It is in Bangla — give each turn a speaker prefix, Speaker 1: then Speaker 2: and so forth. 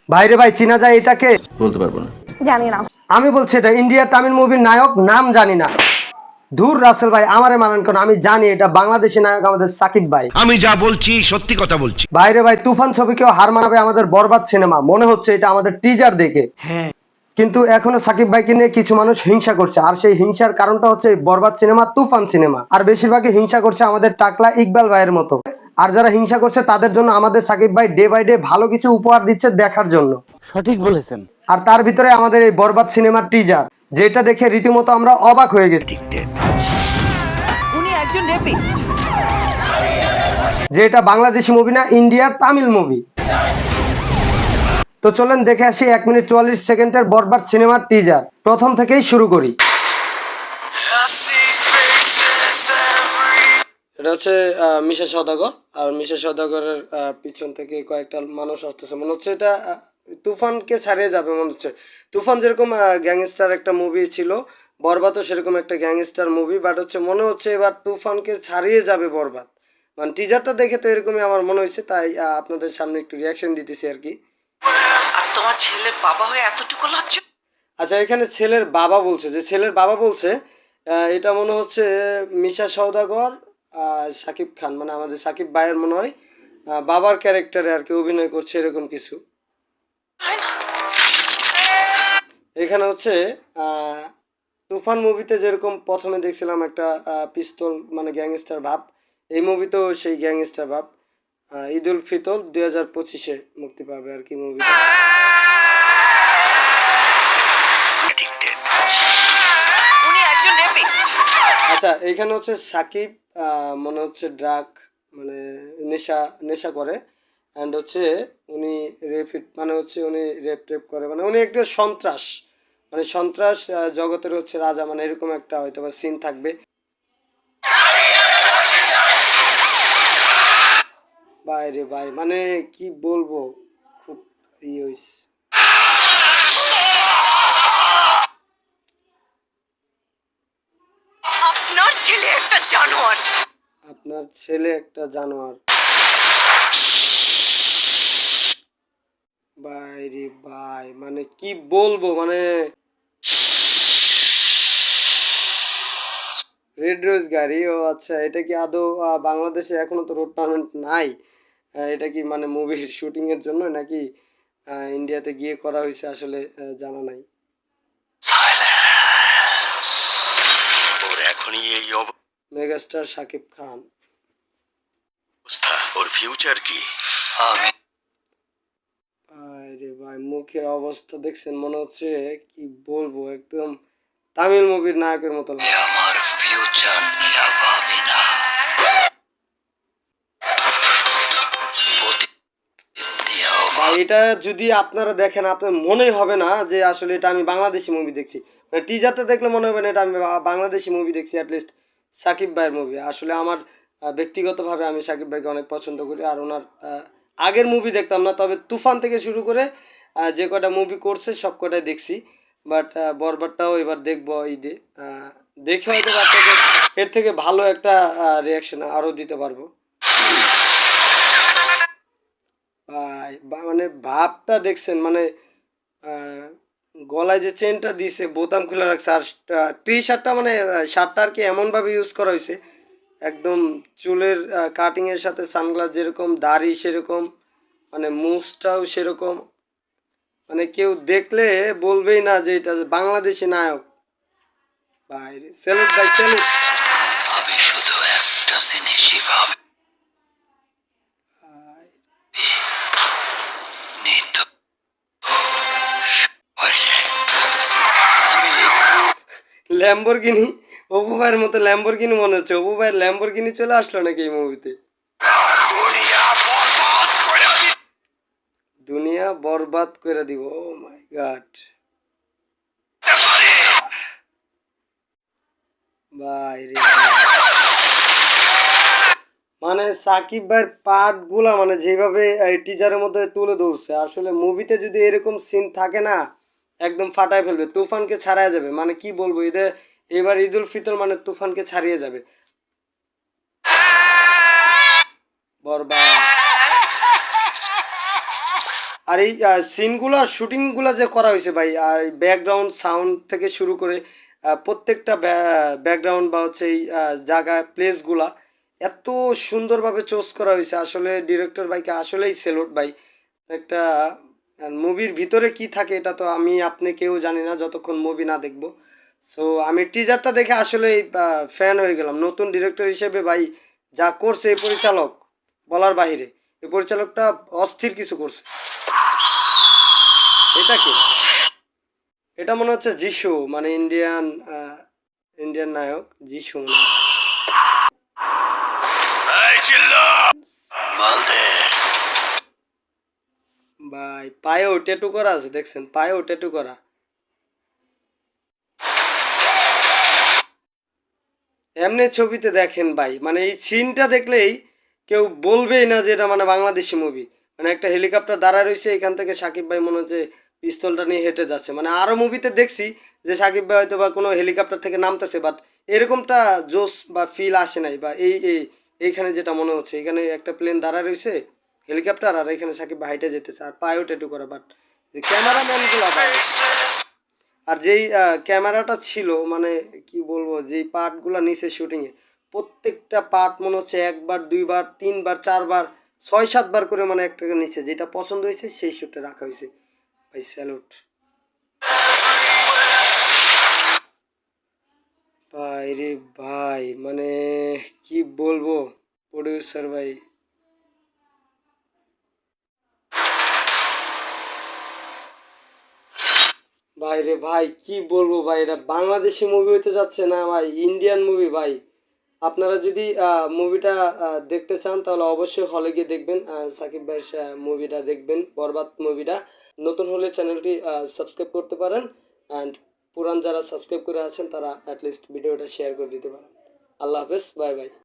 Speaker 1: ভাইরে ভাই, চিনা যায় এটাকে?
Speaker 2: বলতে পারবো না।
Speaker 3: জানি না।
Speaker 1: আমি বলছি এটা ইন্ডিয়ার তামিল মুভির নায়ক, নাম জানি না। ধুর রাসেল ভাই, আমারে মানেন কেন? আমি জানি এটা বাংলাদেশি নায়ক আমাদের সাকিব ভাই।
Speaker 4: আমি যা বলছি সত্যি কথা বলছি।
Speaker 1: ভাইরে ভাই, তুফান ছবিকেও হার মানাবে আমাদের বরবাদ সিনেমা, মনে হচ্ছে এটা আমাদের টিজার দেখে। কিন্তু এখনো সাকিব ভাইকে নিয়ে কিছু মানুষ হিংসা করছে, আর সেই হিংসার কারণটা হচ্ছে এই বরবাদ সিনেমা, তুফান সিনেমা। আর বেশিরভাগই হিংসা করছে আমাদের টাকলা ইকবাল ভাইয়ের মতো। আর যারা হিংসা করছে তাদের জন্য আমাদের সাকিব ভাই ডে বাই ডে ভালো কিছু উপহার দিচ্ছে দেখার জন্য।
Speaker 5: সঠিক বলেছেন।
Speaker 1: আর তার ভিতরে আমাদের এই বরবাদ সিনেমার টিজার, যেটা দেখে রীতিমতো আমরা অবাক হয়ে গেছি।
Speaker 6: উনি একজন রেপিস্ট।
Speaker 1: যে এটা বাংলাদেশি মুভি না, ইন্ডিয়ার তামিল মুভি। তো চলেন দেখে আসি 1 মিনিট 44 সেকেন্ডের বরবাদ সিনেমার টিজার। প্রথম থেকেই শুরু করি। এটা হচ্ছে মিশা সওদাগর, আর মিশা সওদাগরের পিছন থেকে কয়েকটা মানুষ আসতেছে। মনে হচ্ছে এটা তুফানকে ছাড়িয়ে যাবে মনে হচ্ছে। তুফান যেরকম গ্যাংস্টার একটা মুভি ছিল, বরবাদও সেরকম একটা গ্যাংস্টার মুভি, বাট হচ্ছে মনে হচ্ছে এবার তুফানকে ছাড়িয়ে যাবে বরবাদ। মানে টিজারটা দেখে তো এরকমই আমার মনে হয়েছে, তাই আপনাদের সামনে একটু রিয়াকশন দিতেছি আর কি।
Speaker 6: আর তোমার ছেলের বাবা হয়ে এতটুকু লজ্জা।
Speaker 1: আচ্ছা, এখানে ছেলের বাবা বলছে, যে ছেলের বাবা বলছে এটা মনে হচ্ছে মিশা সওদাগর, সাকিব খান, মানে আমাদের সাকিব ভাইয়ের মনে হয় বাবার ক্যারেক্টারে আর কি অভিনয় করছে, এরকম কিছু। এখানে হচ্ছে তুফান মুভিতে যেরকম প্রথমে দেখছিলাম একটা পিস্তল মানে গ্যাংস্টার ভাব, এই মুভিতেও সেই গ্যাংস্টার ভাব। ঈদ উল ফিতর 2025-এ মুক্তি পাবে আর কি মুভিটা।
Speaker 6: উনি একজন রেপিস্ট।
Speaker 1: আচ্ছা, এইখানে হচ্ছে সাকিব মনে হচ্ছে ড্রাগ মানে নেশা করে, অ্যান্ড হচ্ছে উনি রেপিট মানে হচ্ছে উনি রেপ করে, মানে উনি একটা সন্ত্রাস, মানে সন্ত্রাস জগতের হচ্ছে রাজা, মানে এরকম একটা হয়তো বা সিন থাকবে। বাইরে ভাই, মানে কি বলবো, খুব হইছে।
Speaker 6: আপনার ছেলে একটা জানোয়ার।
Speaker 1: আপনার ছেলে একটা জানোয়ার। বাইরে ভাই, মানে কি বলবো, মানে রেড রোজ গাড়ি। ও আচ্ছা, এটা কি আদৌ বাংলাদেশে এখনো তো রোড টুর্নামেন্ট নাই? এটা কি মানে মুভির শুটিং এর জন্য নাকি ইন্ডিয়াতে গিয়ে করা হয়েছে, আসলে জানা নাই।
Speaker 4: ওর এখনই এই
Speaker 1: মেগাস্টার শাকিব খান।
Speaker 4: অবস্থা, ওর ফিউচার কি?
Speaker 1: আরে ভাই, মুখের অবস্থা দেখছেন, মনে হচ্ছে কি বলবো, একদম তামিল মুভির নায়কের মতো লাগে।
Speaker 4: আমার ফিউচার নিয়ে ভাবি না।
Speaker 1: ভাই, এটা যদি আপনারা দেখেন আপনার মনেই হবে না যে আসলে এটা আমি বাংলাদেশি মুভি দেখছি। মানে টিজারটা দেখলে মনে হবে না এটা আমি বাংলাদেশি মুভি দেখছি, অ্যাটলিস্ট সাকিব ভাইয়ের মুভি। আসলে আমার ব্যক্তিগতভাবে আমি সাকিব ভাইকে অনেক পছন্দ করি, আর ওনার আগের মুভি দেখতাম না, তবে তুফান থেকে শুরু করে যে কটা মুভি করছে সব কটাই দেখছি। বাট বরবাদটাও এবার দেখবো ঈদে, দেখে হয়তো আপনাদের এর থেকে ভালো একটা রিয়াকশন আরও দিতে পারবো। ভাই মানে ভাবটা দেখছেন, মানে গলায় যে চেনটা দিছে, বোতাম খুলে রাখছে, আর টি শার্টটা মানে শার্টটা আর কি এমনভাবে ইউজ করা হয়েছে, একদম চুলের কাটিংয়ের সাথে সানগ্লাস যেরকম, দাড়ি সেরকম, মানে মুছটাও সেরকম, মানে কেউ দেখলে বলবেই না যে এটা বাংলাদেশি নায়ক। ভাই স্যালুট ভাই, স্যালুট।
Speaker 4: আমি শুধু একটা জিনিসই ভাবি,
Speaker 1: ল্যাম্বরগিনি, অপু ভাইয়ের মতো ল্যাম্বরগিনি মনে হচ্ছে। অপু ভাইয়ের ল্যাম্বরগিনি চলে আসলো নাকি এই মুভিতে? দুনিয়া বরবাদ করে দিব। ও মাই গড ভাই রে, মানে সাকিব ভাইয়ের পার্ট গুলা মানে যেভাবে টিজারের মধ্যে তুলে ধরছে, আসলে মুভিতে যদি এরকম সিন থাকে না, একদম ফাটায় ফেলবে, তুফানকে ছাড়াই যাবে। মানে কি বলবো, এবার ঈদ উল ফিতর মানে তুফানকে ছাড়িয়ে যাবে বরবাদ। আর আর এই সিনগুলো আর শুটিংগুলো যে করা হয়েছে ভাই, আর ব্যাকগ্রাউন্ড সাউন্ড থেকে শুরু করে প্রত্যেকটা ব্যাকগ্রাউন্ড বা হচ্ছে এই জায়গা প্লেসগুলা এত সুন্দরভাবে চুজ করা হয়েছে, আসলে ডিরেক্টর ভাইকে আসলেই স্যালুট ভাই। একটা মুভির ভিতরে কি থাকে এটা তো আমি আপনি কেউ জানি না যতক্ষণ মুভি না দেখবো। সো আমি টিজারটা দেখে আসলেই ফ্যান হয়ে গেলাম। নতুন ডিরেক্টর হিসেবে ভাই যা করছে এই পরিচালক বলার বাহিরে। এই পরিচালকটা অস্থির কিছু করছে। এটা কি? এটা মনে হচ্ছে যিশু, মানে ইন্ডিয়ান নায়ক যিশু মনে হচ্ছে। ভাই পায়েও ট্যাটু করা আছে, দেখছেন? পায়েও ট্যাটু করা। এমনি ছবিতে দেখেন ভাই, মানে এই সিনটা দেখলেই কেউ বলবেই না যে এটা মানে বাংলাদেশি মুভি। মানে একটা হেলিকপ্টার দাঁড়া রয়েছে, এখান থেকে সাকিব ভাই মনে হচ্ছে পিস্তলটা নিয়ে হেঁটে যাচ্ছে। মানে আরও মুভিতে দেখছি যে সাকিব ভাই হয়তো বা কোনো হেলিকপ্টার থেকে নামতেছে, বাট এরকমটা জোস বা ফিল আসে নাই। বা এইখানে যেটা মনে হচ্ছে, এখানে একটা প্লেন দাঁড়া রয়েছে হেলিকপ্টার, আর এখানে সাকিব ভাই হাইটে যেতেছে আর পায়েও ট্যাটু করা। বাট ক্যামেরাম্যানগুলো ভাই, আর যেই ক্যামেরাটা ছিল, মানে কি বলবো, যেই পার্টগুলো নিচে শুটিংয়ে প্রত্যেকটা পার্ট মনে হচ্ছে একবার, দুইবার, তিনবার, চারবার, 6-7 বার করে মানে একটা নিচে যেটা পছন্দ হয়েছে সেই শুটে রাখা হয়েছে। ভাই স্যালুট ভাই রে ভাই, মানে কি বলবো প্রডিউসার ভাই। ভাই রে ভাই কি বলবো ভাই, এটা বাংলাদেশি মুভি হইতে যাচ্ছে না ভাই, ইন্ডিয়ান মুভি ভাই। আপনারা যদি মুভিটা দেখতে চান তাহলে অবশ্যই হলে গিয়ে দেখবেন, সাকিব ভাইয়ের মুভিটা দেখবেন, বরবাদ মুভিটা। নতুন হলে চ্যানেলটি সাবস্ক্রাইব করতে পারেন, অ্যান্ড পুরান যারা সাবস্ক্রাইব করে আছেন তারা অ্যাটলিস্ট ভিডিওটা শেয়ার করে দিতে পারেন। আল্লাহ হাফেজ, বাই বাই।